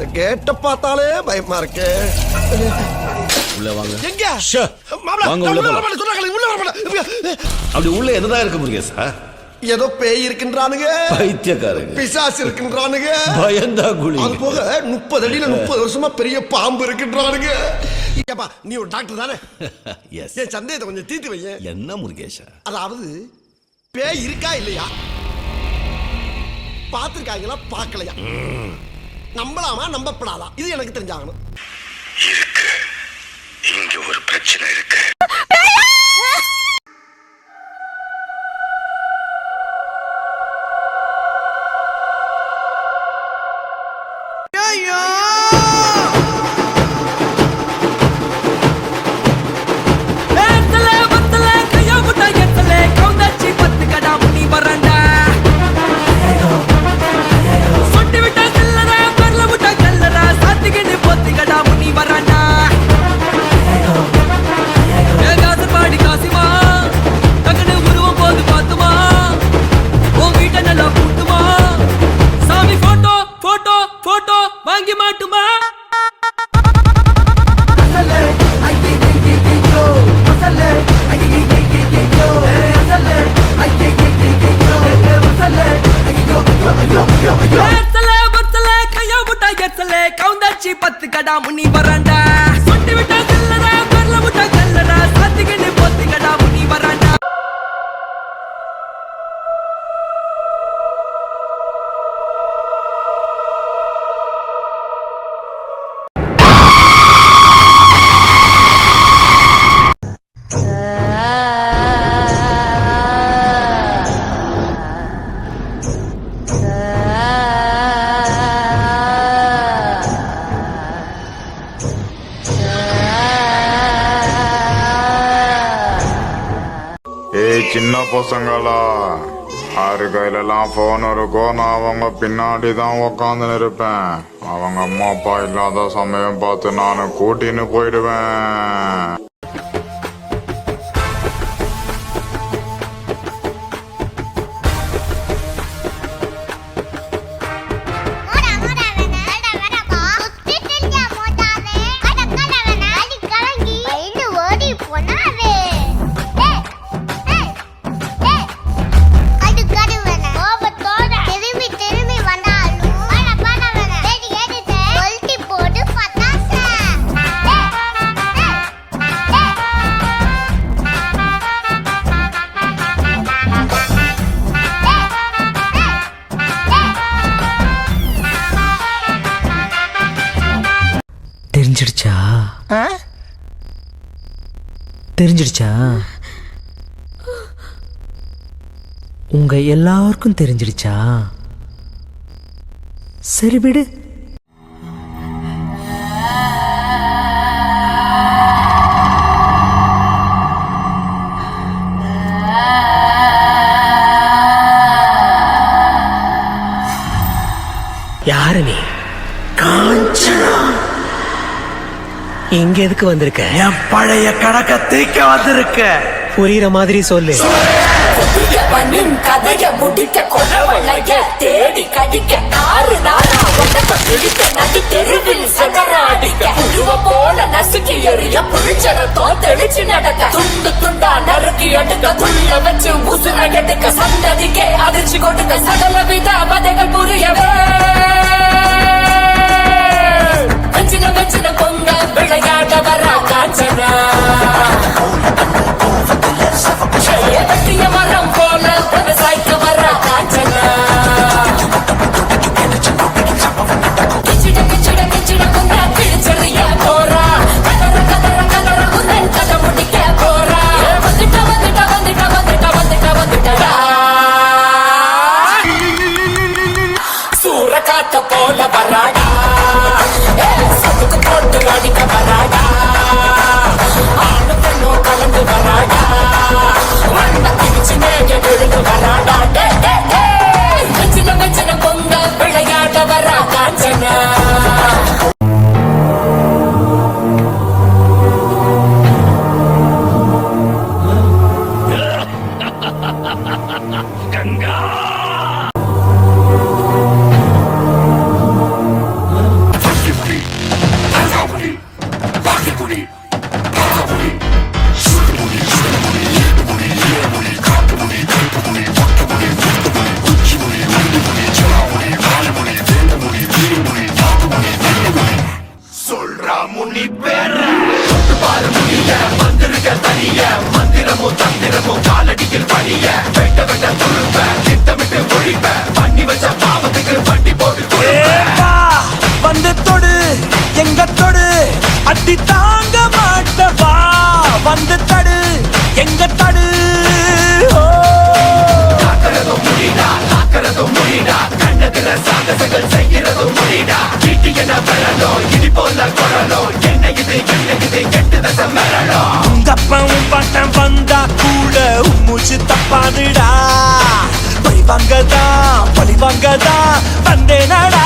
இந்த கேட்ட பார்த்தாலே பயமா இருக்கு. உள்ள வாங்க. எங்க வாங்க உள்ள போலாம். அப்படி உள்ள என்னதான் இருக்கு முருகேசா? ஏதோ பேய் இருக்கின்றானுங்க, பைத்தியக்காரங்க, பிசாசு இருக்கின்றானுங்க, பயந்தா குழி. அது போக 30 அடியில 30 வருஷமா பெரிய பாம்பு இருக்கின்றானுங்க. ஏப்பா நீ ஒரு டாக்டர் தானே? எஸ். என் சந்தேகத்தை கொஞ்சம் தீர்த்து வைய. என்ன முருகேசா? அதாவது பேய் இருக்கா இல்லையா, பார்த்திருக்காங்களா பார்க்கலையா, நம்பலாமா நம்பப்படாதா, இது எனக்கு தெரிஞ்சாகணும். இருக்கு, இங்க ஒரு பிரச்சனை இருக்கு. முனி வராண்டா சொட்டி விட்டா செல்லடா பரல விட்டா செல்லடா சாத்திக்கிட்டு போத்திக்கடா முனி வராண்டா. சின்ன பசங்களா, ஆறு கையிலலாம் போன் இருக்கும், நான் அவங்க பின்னாடி தான் உக்காந்து இருப்பேன். அவங்க அம்மா அப்பா இல்லாத சமயம் பார்த்து நான் கூட்டின்னு போயிடுவேன். தெரிஞ்சிடுச்சா? உங்க எல்லாருக்கும் தெரிஞ்சிடுச்சா? சரி விடு. யாரு நீ? காஞ்சனா. இங்க எதுக்கு வந்திருக்க? என் பழைய கணக்க தீக்க வந்திருக்க. புரியுற மாதிரி சொல்லு. கதைய முடிக்க கொலவளைய தேடி கடிக்க 6 நாளா உடம்ப பிடிக்க நடி தெருவில் சதராடிக்க புழுவ போல நசுக்கி எறிய புளிச்சரத்தோ தெளிச்சு நடக்க துண்டு துண்டா நறுக்கி எடுக்க துள்ள வச்சு உசுர எடுக்க சந்ததிக்கே அதிர்ச்சி கொடுக்க சகல வித வதைகள் புரியவே வஞ்சின வஞ்சின பொங்க விளையாட வர காஞ்சனா வெட்டிய மரம் போல விவசாயிக்க வர காஞ்சனா கிச்சிட கிச்சிட கிச்சிட பொங்க கிழிச்சறிய போறா கதற கதற கதற உந்தன் கதை முடிக்க போறா வந்துட்ட வந்துட்ட வந்துட்ட வந்துட்ட வந்துட்ட வந்துட்டா சூற காத்த போல வராடா சதுக்கு போட்டு அடிக்க வராடா ஆணு பெண்ணோ கலந்து வராடா வண்ண திரிச்சு மேக விழுந்து வராடா வெச்சின வெச்சின பொங்க விளையாட வரா காஞ்சனா அடி தாங்க மாட்டவா வந்து தடு எங்க தடு உங்கப்பாவும் பட்டம் வந்தா கூட மூச்சு தப்பாதுடா பழிவாங்கதான் வந்தேனடா